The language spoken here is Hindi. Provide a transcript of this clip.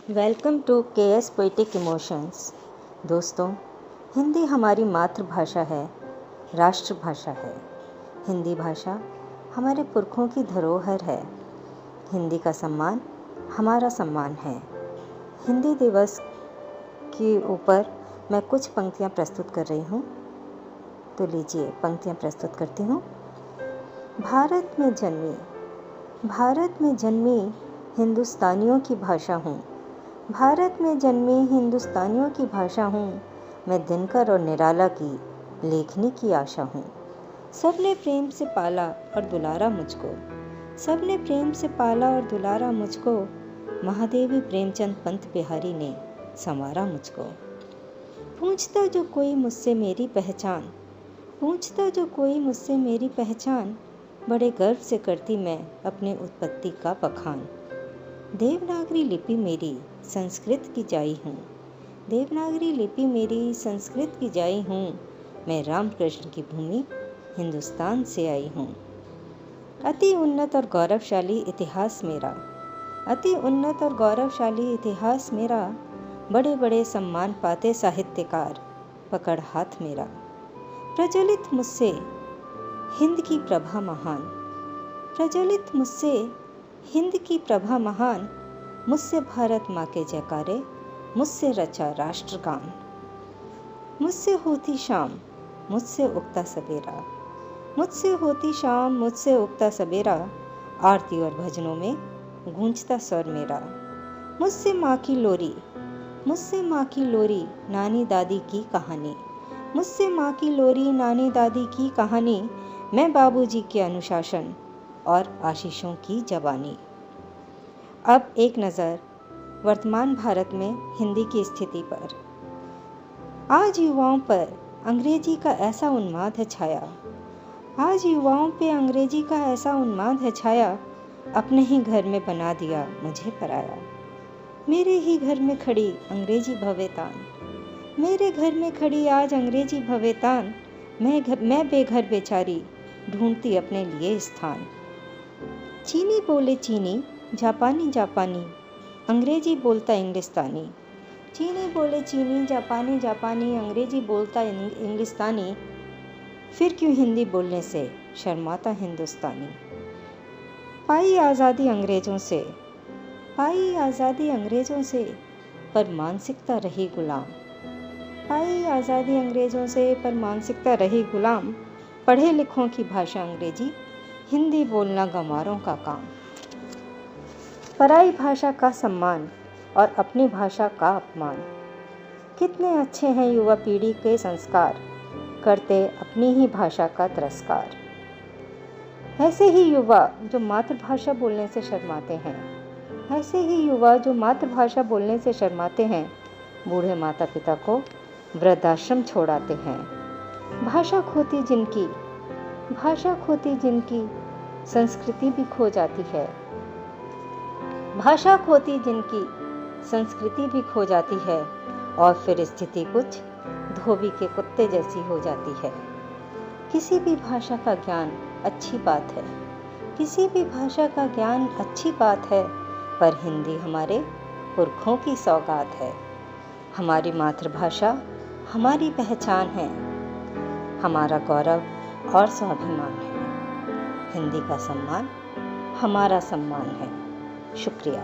Welcome to KS poetic emotions. दोस्तों, हिंदी हमारी मातृभाषा है, राष्ट्रभाषा है। हिंदी भाषा हमारे पुरखों की धरोहर है। हिंदी का सम्मान हमारा सम्मान है। हिंदी दिवस के ऊपर मैं कुछ पंक्तियाँ प्रस्तुत कर रही हूँ, तो लीजिए पंक्तियाँ प्रस्तुत करती हूँ। भारत में जन्मी हिंदुस्तानियों की भाषा हूँ। भारत में जन्मी हिंदुस्तानियों की भाषा हूँ। मैं दिनकर और निराला की लेखनी की आशा हूँ। सबने प्रेम से पाला और दुलारा मुझको। सबने प्रेम से पाला और दुलारा मुझको। महादेवी प्रेमचंद पंत बिहारी ने संवारा मुझको। पूछता जो कोई मुझसे मेरी पहचान, पूछता जो कोई मुझसे मेरी पहचान, बड़े गर्व से करती मैं अपने उत्पत्ति का बखान। देवनागरी लिपि मेरी संस्कृत की जाई हूँ। देवनागरी लिपि मेरी संस्कृत की जाई हूँ। मैं रामकृष्ण की भूमि हिंदुस्तान से आई हूँ। अति उन्नत और गौरवशाली इतिहास मेरा, अति उन्नत और गौरवशाली इतिहास मेरा। बड़े बड़े सम्मान पाते साहित्यकार, पकड़ हाथ मेरा। प्रज्वलित मुझसे हिंद की प्रभा महान, प्रज्वलित मुझसे हिंद की प्रभा महान। मुझसे भारत माँ के जयकारे, मुझसे रचा राष्ट्रगान। मुझसे होती शाम, मुझसे उगता सवेरा, मुझसे होती शाम, मुझसे उगता सवेरा। आरती और भजनों में गूंजता स्वर मेरा। मुझसे माँ की लोरी, मुझसे माँ की लोरी, नानी दादी की कहानी। मुझसे माँ की लोरी, नानी दादी की कहानी। मैं बाबूजी के अनुशासन और आशीषों की जवानी। अब एक नज़र वर्तमान भारत में हिंदी की स्थिति पर। आज युवाओं पर अंग्रेजी का ऐसा उन्माद है छाया, आज युवाओं पे अंग्रेजी का ऐसा उन्माद है छाया। अपने ही घर में बना दिया मुझे पराया। मेरे ही घर में खड़ी अंग्रेजी भवेतान, मेरे घर में खड़ी आज अंग्रेजी भवेतान। मैं बेघर बेचारी ढूंढती अपने लिए स्थान। चीनी बोले चीनी, जापानी जापानी, अंग्रेजी बोलता इंग्लिस्तानी। चीनी बोले चीनी, जापानी जापानी, अंग्रेजी बोलता इंग्लिस्तानी। फिर क्यों हिंदी बोलने से शर्माता हिंदुस्तानी। पाई आज़ादी अंग्रेज़ों से, पाई आज़ादी अंग्रेज़ों से, पर मानसिकता रही गुलाम। पाई आज़ादी अंग्रेज़ों से, पर मानसिकता रही गुलाम। पढ़े लिखों की भाषा अंग्रेजी, हिंदी बोलना गंवारों का काम। पराई भाषा का सम्मान और अपनी भाषा का अपमान। कितने अच्छे हैं युवा पीढ़ी के संस्कार, करते अपनी ही भाषा का तिरस्कार। ऐसे ही युवा जो मातृभाषा बोलने से शर्माते हैं, ऐसे ही युवा जो मातृभाषा बोलने से शर्माते हैं, बूढ़े माता पिता को वृद्धाश्रम छोड़ाते हैं। भाषा खोती जिनकी, भाषा खोती जिनकी, संस्कृति भी खो जाती है। भाषा खोती जिनकी, संस्कृति भी खो जाती है। और फिर स्थिति कुछ धोबी के कुत्ते जैसी हो जाती है। किसी भी भाषा का ज्ञान अच्छी बात है, किसी भी भाषा का ज्ञान अच्छी बात है, पर हिंदी हमारे पुरखों की सौगात है। हमारी मातृभाषा हमारी पहचान है, हमारा गौरव और स्वाभिमान है। हिंदी का सम्मान हमारा सम्मान है। शुक्रिया।